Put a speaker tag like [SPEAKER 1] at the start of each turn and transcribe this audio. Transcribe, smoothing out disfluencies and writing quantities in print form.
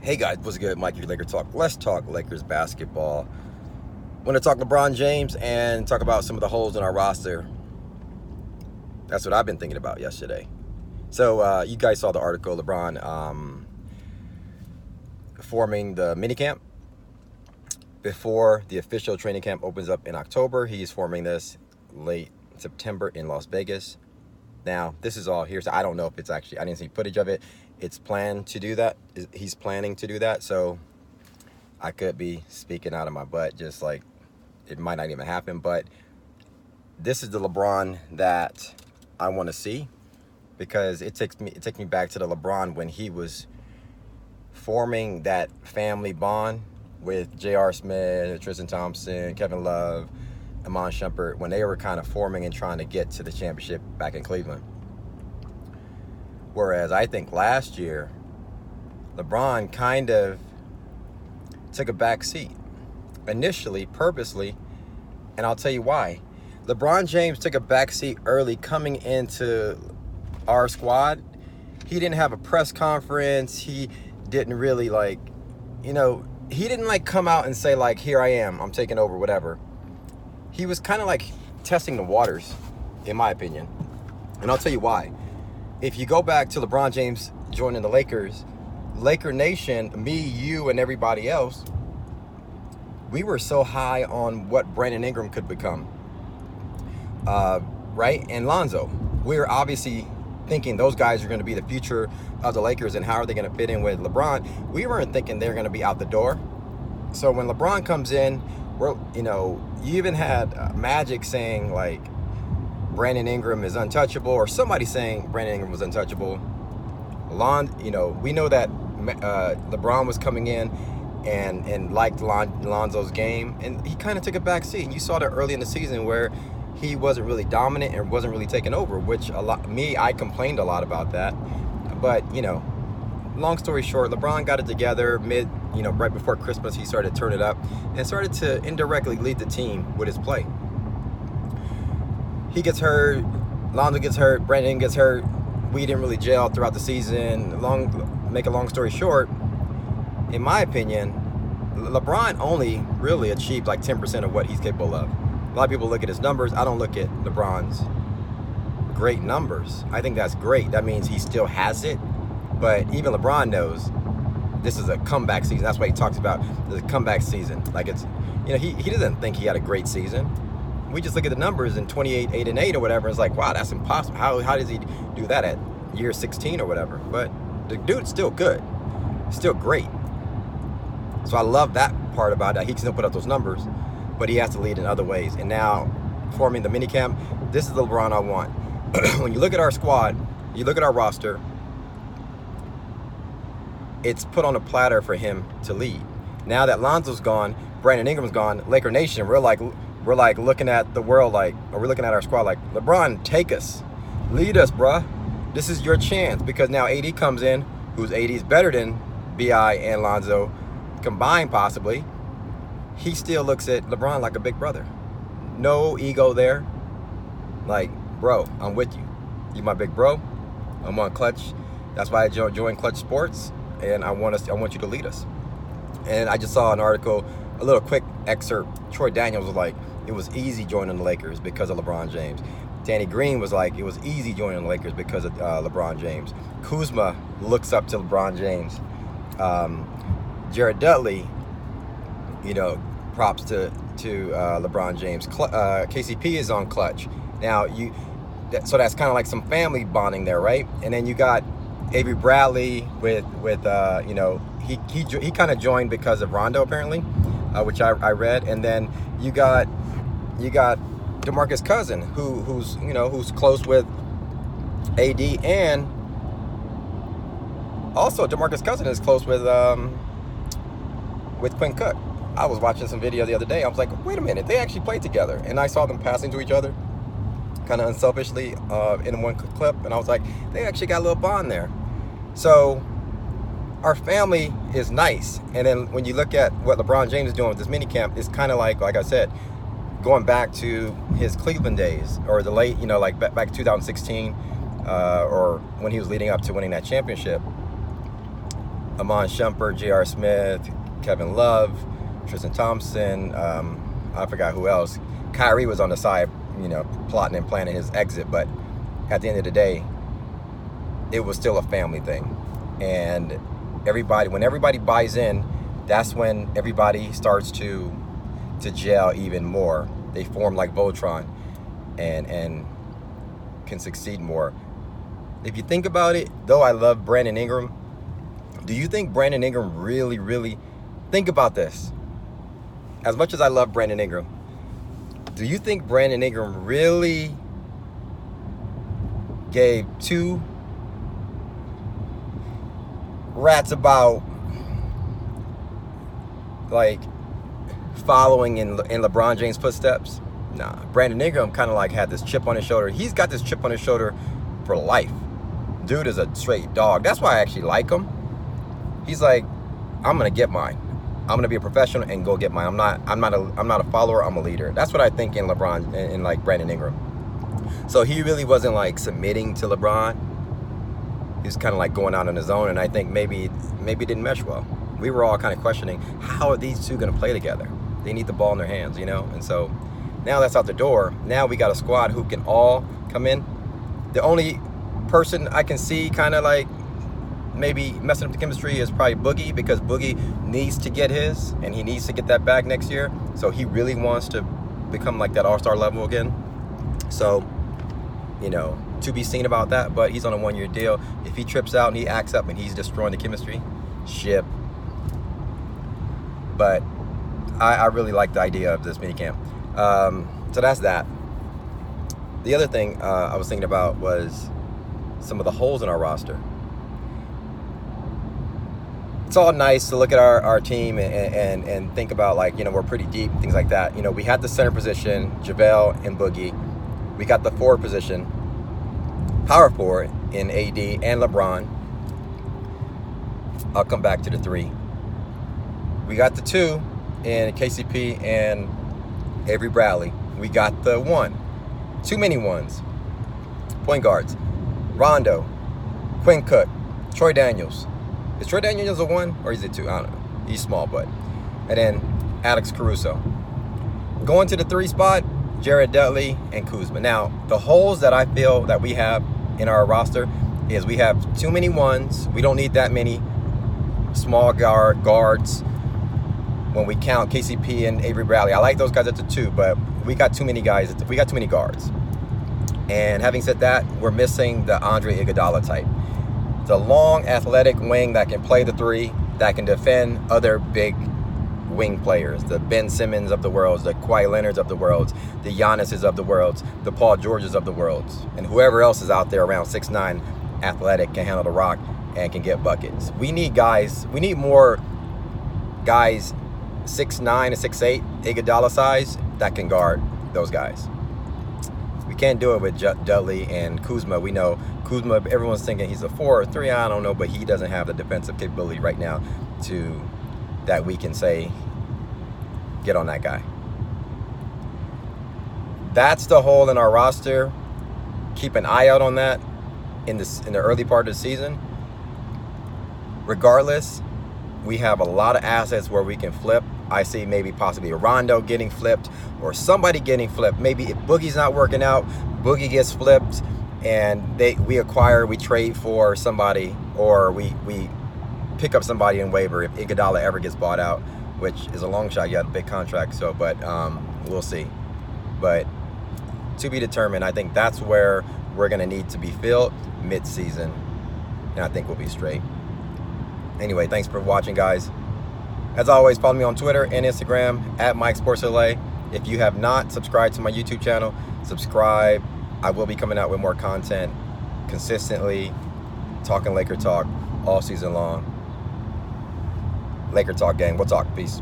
[SPEAKER 1] Hey guys, what's good? Mike, your Laker Talk. Let's talk Lakers basketball. Want to talk LeBron James and talk about some of the holes in our roster. That's what I've been thinking about yesterday. So you guys saw the article, LeBron forming the minicamp. Before the official training camp opens up in October, he's forming this late September in Las Vegas. Now, this is all hearsay. I don't know if it's actually, I didn't see footage of it. It's planned to do that. He's planning to do that. So I could be speaking out of my butt, just like it might not even happen. But this is the LeBron that I want to see, because it takes me back to the LeBron when he was forming that family bond with J.R. Smith, Tristan Thompson, Kevin Love, Iman Shumpert, when they were kind of forming and trying to get to the championship back in Cleveland. Whereas I think last year, LeBron kind of took a back seat. Initially, purposely, and I'll tell you why. LeBron James took a back seat early coming into our squad. He didn't have a press conference. He didn't really he didn't come out and say here I am, I'm taking over, whatever. He was kind of testing the waters, in my opinion. And I'll tell you why. If you go back to LeBron James joining the Lakers, Laker Nation, me, you, and everybody else, we were so high on what Brandon Ingram could become, right? And Lonzo. We were obviously thinking those guys are going to be the future of the Lakers, and how are they going to fit in with LeBron? We weren't thinking they're going to be out the door. So when LeBron comes in, you even had Magic saying Brandon Ingram is untouchable, or somebody saying Brandon Ingram was untouchable. We know that LeBron was coming in and liked Lonzo's game, and he kind of took a back seat. And you saw that early in the season where he wasn't really dominant and wasn't really taking over, which I complained a lot about that. But long story short, LeBron got it together right before Christmas. He started to turn it up and started to indirectly lead the team with his play. He gets hurt, Lonzo gets hurt, Brandon gets hurt. We didn't really gel throughout the season. Make a long story short, in my opinion, LeBron only really achieved 10% of what he's capable of. A lot of people look at his numbers. I don't look at LeBron's great numbers. I think that's great. That means he still has it. But even LeBron knows this is a comeback season. That's why he talks about the comeback season. He doesn't think he had a great season. We just look at the numbers in 28, 8-8 or whatever. It's wow, that's impossible. How does he do that at year 16 or whatever? But the dude's still good, still great. So I love that part about that. He can still put up those numbers, but he has to lead in other ways. And now, forming the minicamp, this is the LeBron I want. When you look at our squad, you look at our roster, it's put on a platter for him to lead. Now that Lonzo's gone, Brandon Ingram's gone, Laker Nation, we're looking at the world or we're looking at our squad LeBron, take us, lead us, bruh. This is your chance, because now AD comes in, who's AD is better than BI and Lonzo combined possibly. He still looks at LeBron like a big brother. No ego there. Bro, I'm with you. You my big bro. I'm on Clutch. That's why I joined Clutch Sports, and I want you to lead us. And I just saw an article, a little quick excerpt. Troy Daniels was it was easy joining the Lakers because of LeBron James. Danny Green was it was easy joining the Lakers because of LeBron James. Kuzma looks up to LeBron James. Jared Dudley, props to LeBron James. KCP is on Clutch. Now so that's kind of some family bonding there, right? And then you got Avery Bradley with he kind of joined because of Rondo apparently, which I read. And then you got DeMarcus Cousins, who's close with AD, and also DeMarcus Cousins is close with Quinn Cook. I was watching some video the other day. I was wait a minute, they actually played together, and I saw them passing to each other, kind of unselfishly in one clip, and I was they actually got a little bond there. So our family is nice. And then when you look at what LeBron James is doing with this minicamp, it's kind of like I said, going back to his Cleveland days, or the late, back 2016, or when he was leading up to winning that championship. Amon Shumpert, J.R. Smith, Kevin Love, Tristan Thompson, I forgot who else. Kyrie was on the side, plotting and planning his exit, but at the end of the day, it was still a family thing. And when everybody buys in, that's when everybody starts to gel even more. They form like Voltron and can succeed more. If you think about it, though I love Brandon Ingram, do you think Brandon Ingram really, think about this. As much as I love Brandon Ingram, do you think Brandon Ingram really gave two rats about like following in LeBron James' footsteps? Nah, Brandon Ingram kind of like had this chip on his shoulder. He's got this chip on his shoulder for life. Dude is a straight dog. That's why I actually like him. He's like, I'm gonna get mine. I'm gonna be a professional and go get mine. I'm not a follower. I'm a leader. That's what I think in LeBron and like Brandon Ingram. So he really wasn't like submitting to LeBron. He was kind of like going out on his own, and I think maybe it didn't mesh well. We were all kind of questioning, how are these two gonna play together? They need the ball in their hands, And so now that's out the door. Now we got a squad who can all come in. The only person I can see kind of like maybe messing up the chemistry is probably Boogie, because Boogie needs to get his, and he needs to get that back next year. So he really wants to become like that all-star level again. So, to be seen about that, but he's on a 1-year deal. If he trips out and he acts up and he's destroying the chemistry, ship. But I really like the idea of this minicamp. So that's that. The other thing I was thinking about was some of the holes in our roster. It's all nice to look at our team and think about, like, we're pretty deep and things like that. We had the center position, JaVale and Boogie. We got the forward position, power forward in AD and LeBron. I'll come back to the 3. We got the 2 in KCP and Avery Bradley. We got the 1. Too many ones. Point guards. Rondo, Quinn Cook, Troy Daniels. Is Troy Daniels a 1 or is it 2? I don't know. He's small, but. And then Alex Caruso. Going to the 3 spot, Jared Dudley and Kuzma. Now, the holes that I feel that we have in our roster is we have too many ones. We don't need that many small guards when we count KCP and Avery Bradley. I like those guys at the 2, but we got too many guys. We got too many guards. And having said that, we're missing the Andre Iguodala type. The long, athletic wing that can play the 3, that can defend other big wing players, the Ben Simmons of the world, the Kawhi Leonards of the world, the Giannis's of the world, the Paul Georges of the world, and whoever else is out there around 6'9", athletic, can handle the rock, and can get buckets. We need more guys 6'9" and 6'8", Iguodala size, that can guard those guys. We can't do it with Dudley and Kuzma. We know Kuzma, everyone's thinking he's a 4 or 3, I don't know, but he doesn't have the defensive capability right now that we can say, get on that guy. That's the hole in our roster. Keep an eye out on that in the early part of the season. Regardless, we have a lot of assets where we can flip. I see maybe possibly a Rondo getting flipped or somebody getting flipped. Maybe if Boogie's not working out, Boogie gets flipped and we trade for somebody, or we pick up somebody in waiver if Iguodala ever gets bought out, which is a long shot. You got a big contract, but we'll see. But to be determined. I think that's where we're going to need to be filled mid-season, and I think we'll be straight. Anyway, thanks for watching, guys. As always, follow me on Twitter and Instagram at MikeSportsLA. If you have not subscribed to my YouTube channel, subscribe. I will be coming out with more content consistently, talking Laker talk all season long. Laker talk, gang. We'll talk. Peace.